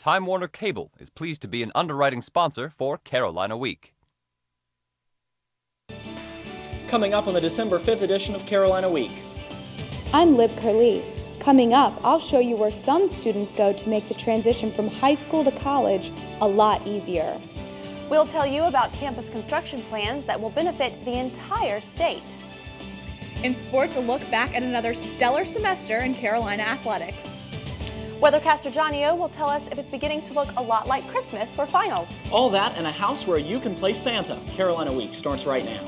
Time Warner Cable is pleased to be an underwriting sponsor for Carolina Week. Coming up on the December 5th edition of Carolina Week. I'm Lib Curlee. Coming up, I'll show you where some students go to make the transition from high school to college a lot easier. We'll tell you about campus construction plans that will benefit the entire state. In sports, a look back at another stellar semester in Carolina athletics. Weathercaster Johnny O will tell us if it's beginning to look a lot like Christmas for finals. All that in a house where you can play Santa. Carolina Week starts right now.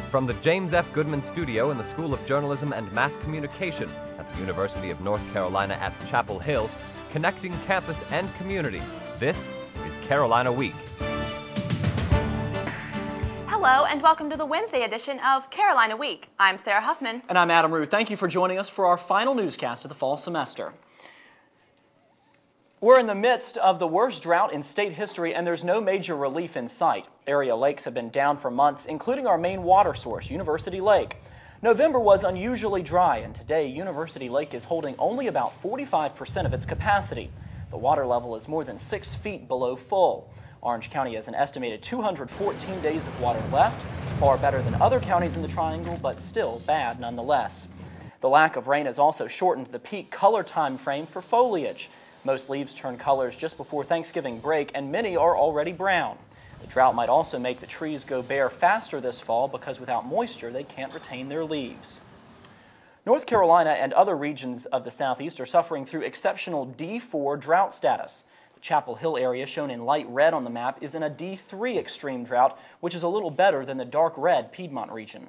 From the James F. Goodman Studio in the School of Journalism and Mass Communication at the University of North Carolina at Chapel Hill, connecting campus and community, this is Carolina Week. Hello and welcome to the Wednesday edition of Carolina Week. I'm Sarah Huffman. And I'm Adam Ruth. Thank you for joining us for our final newscast of the fall semester. We're in the midst of the worst drought in state history, and there's no major relief in sight. Area lakes have been down for months, including our main water source, University Lake. November was unusually dry, and today University Lake is holding only about 45% of its capacity. The water level is more than 6 feet below full. Orange County has an estimated 214 days of water left, far better than other counties in the Triangle, but still bad nonetheless. The lack of rain has also shortened the peak color time frame for foliage. Most leaves turn colors just before Thanksgiving break, and many are already brown. The drought might also make the trees go bare faster this fall because without moisture, they can't retain their leaves. North Carolina and other regions of the Southeast are suffering through exceptional D4 drought status. The Chapel Hill area, shown in light red on the map, is in a D3 extreme drought, which is a little better than the dark red Piedmont region.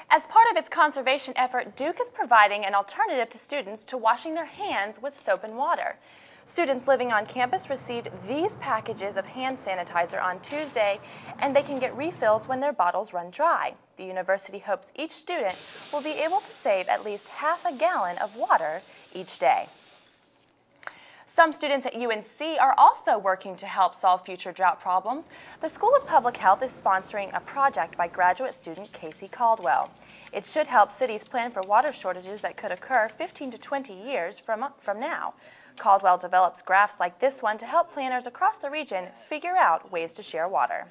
As part of its conservation effort, Duke is providing an alternative to students to washing their hands with soap and water. Students living on campus received these packages of hand sanitizer on Tuesday, and they can get refills when their bottles run dry. The university hopes each student will be able to save at least half a gallon of water each day. Some students at UNC are also working to help solve future drought problems. The School of Public Health is sponsoring a project by graduate student Casey Caldwell. It should help cities plan for water shortages that could occur 15 to 20 years from now. Caldwell develops graphs like this one to help planners across the region figure out ways to share water.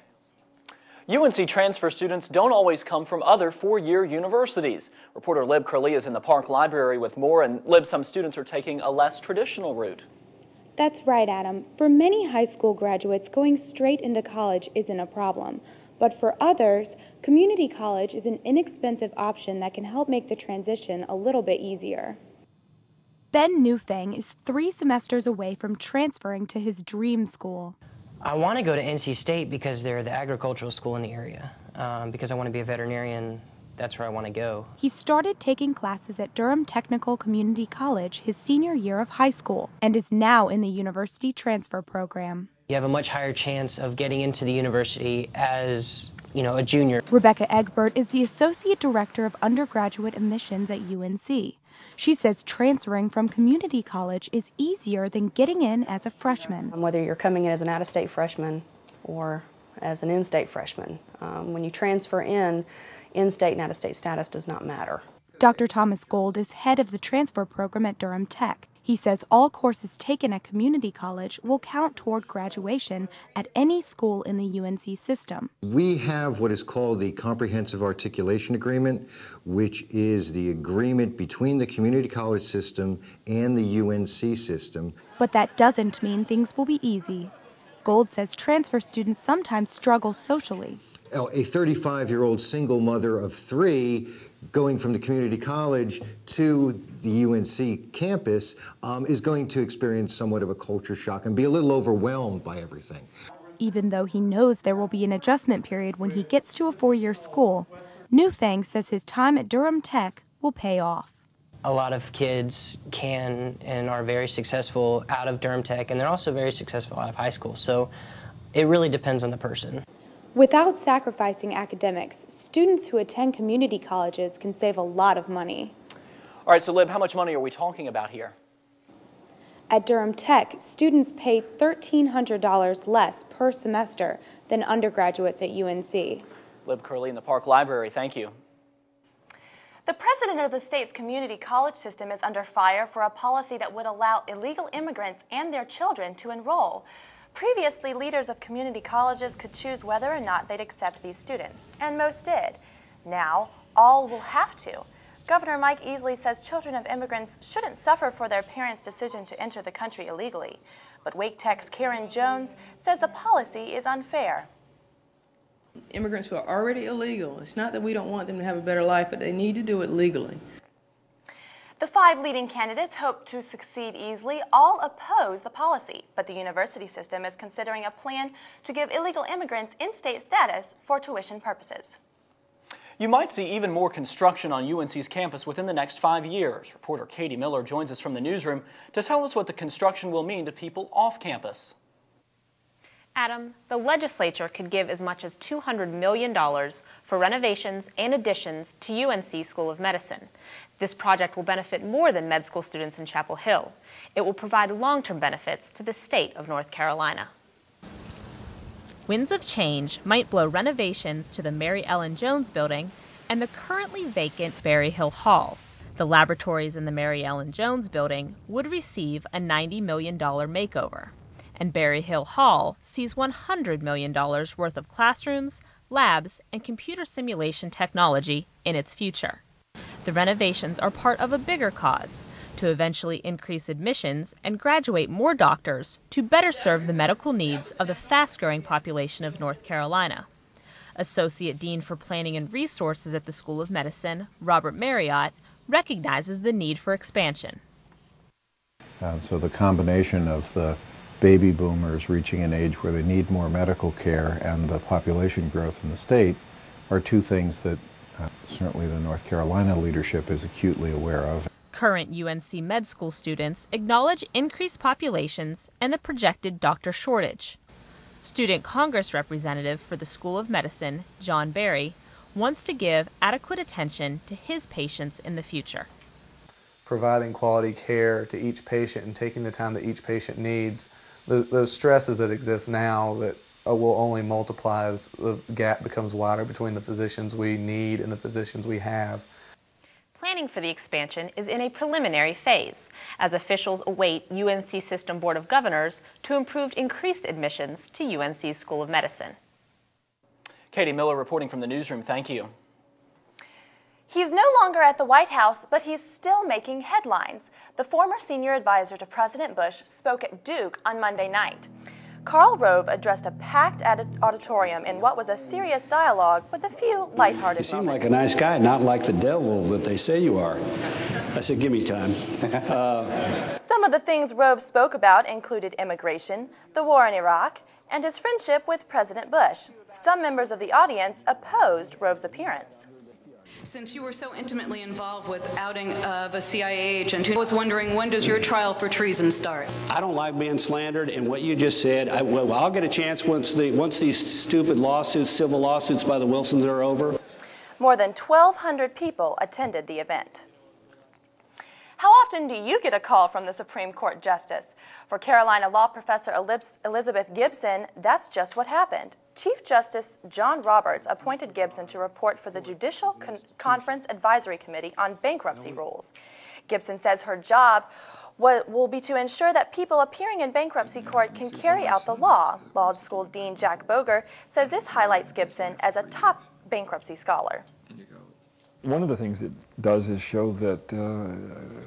UNC transfer students don't always come from other four-year universities. Reporter Lib Curlee is in the Park Library with more, and Lib, some students are taking a less traditional route. That's right, Adam. For many high school graduates, going straight into college isn't a problem. But for others, community college is an inexpensive option that can help make the transition a little bit easier. Ben Newfang is 3 semesters away from transferring to his dream school. I want to go to NC State because they're the agricultural school in the area. Because I want to be a veterinarian, that's where I want to go. He started taking classes at Durham Technical Community College his senior year of high school and is now in the university transfer program. You have a much higher chance of getting into the university as, a junior. Rebecca Egbert is the Associate Director of Undergraduate Admissions at UNC. She says transferring from community college is easier than getting in as a freshman. Whether you're coming in as an out-of-state freshman or as an in-state freshman, when you transfer in-state and out-of-state status does not matter. Dr. Thomas Gold is head of the transfer program at Durham Tech. He says all courses taken at community college will count toward graduation at any school in the UNC system. We have what is called the Comprehensive Articulation Agreement, which is the agreement between the community college system and the UNC system. But that doesn't mean things will be easy. Gold says transfer students sometimes struggle socially. A 35-year-old single mother of 3 going from the community college to the UNC campus is going to experience somewhat of a culture shock and be a little overwhelmed by everything. Even though he knows there will be an adjustment period when he gets to a 4-year school, Newfang says his time at Durham Tech will pay off. A lot of kids can and are very successful out of Durham Tech, and they're also very successful out of high school. So it really depends on the person. Without sacrificing academics, students who attend community colleges can save a lot of money. All right, so Lib, how much money are we talking about here? At Durham Tech, students pay $1,300 less per semester than undergraduates at UNC. Lib Curlee in the Park Library, thank you. The president of the state's community college system is under fire for a policy that would allow illegal immigrants and their children to enroll. Previously, leaders of community colleges could choose whether or not they'd accept these students, and most did. Now, all will have to. Governor Mike Easley says children of immigrants shouldn't suffer for their parents' decision to enter the country illegally. But Wake Tech's Karen Jones says the policy is unfair. Immigrants who are already illegal, it's not that we don't want them to have a better life, but they need to do it legally. The 5 leading candidates hope to succeed easily. All oppose the policy, but the university system is considering a plan to give illegal immigrants in-state status for tuition purposes. You might see even more construction on UNC's campus within the next 5 years. Reporter Katie Miller joins us from the newsroom to tell us what the construction will mean to people off campus. Adam, the legislature could give as much as $200 million for renovations and additions to UNC School of Medicine. This project will benefit more than med school students in Chapel Hill. It will provide long-term benefits to the state of North Carolina. Winds of change might blow renovations to the Mary Ellen Jones Building and the currently vacant Berry Hill Hall. The laboratories in the Mary Ellen Jones Building would receive a $90 million makeover. And Berry Hill Hall sees $100 million worth of classrooms, labs, and computer simulation technology in its future. The renovations are part of a bigger cause to eventually increase admissions and graduate more doctors to better serve the medical needs of the fast-growing population of North Carolina. Associate Dean for Planning and Resources at the School of Medicine, Robert Marriott, recognizes the need for expansion. So the combination of the baby boomers reaching an age where they need more medical care and the population growth in the state are two things that certainly the North Carolina leadership is acutely aware of. Current UNC med school students acknowledge increased populations and the projected doctor shortage. Student Congress representative for the School of Medicine, John Barry, wants to give adequate attention to his patients in the future. Providing quality care to each patient and taking the time that each patient needs, those stresses that exist now that will only multiply as the gap becomes wider between the physicians we need and the physicians we have. Planning for the expansion is in a preliminary phase, as officials await UNC System Board of Governors to approve increased admissions to UNC School of Medicine. Katie Miller reporting from the newsroom. Thank you. He's no longer at the White House, but he's still making headlines. The former senior advisor to President Bush spoke at Duke on Monday night. Karl Rove addressed a packed auditorium in what was a serious dialogue with a few lighthearted moments. You seem like a nice guy, not like the devil that they say you are. I said, give me time. Some of the things Rove spoke about included immigration, the war in Iraq, and his friendship with President Bush. Some members of the audience opposed Rove's appearance. Since you were so intimately involved with outing of a CIA agent, I was wondering, when does your trial for treason start? I don't like being slandered, and what you just said, I'll get a chance once these stupid lawsuits, civil lawsuits by the Wilsons are over. More than 1,200 people attended the event. How often do you get a call from the Supreme Court Justice? For Carolina law professor Elizabeth Gibson, that's just what happened. Chief Justice John Roberts appointed Gibson to report for the Judicial Conference Advisory Committee on bankruptcy rules. Gibson says her job will be to ensure that people appearing in bankruptcy court can carry out the law. Law School Dean Jack Boger says this highlights Gibson as a top bankruptcy scholar. One of the things it does is show that,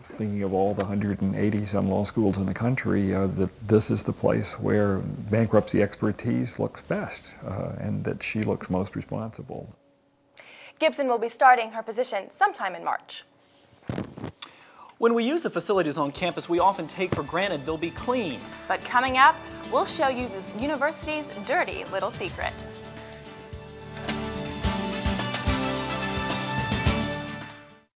thinking of all the 180-some law schools in the country, that this is the place where bankruptcy expertise looks best, and that she looks most responsible. Gibson will be starting her position sometime in March. When we use the facilities on campus, we often take for granted they'll be clean. But coming up, we'll show you the university's dirty little secret.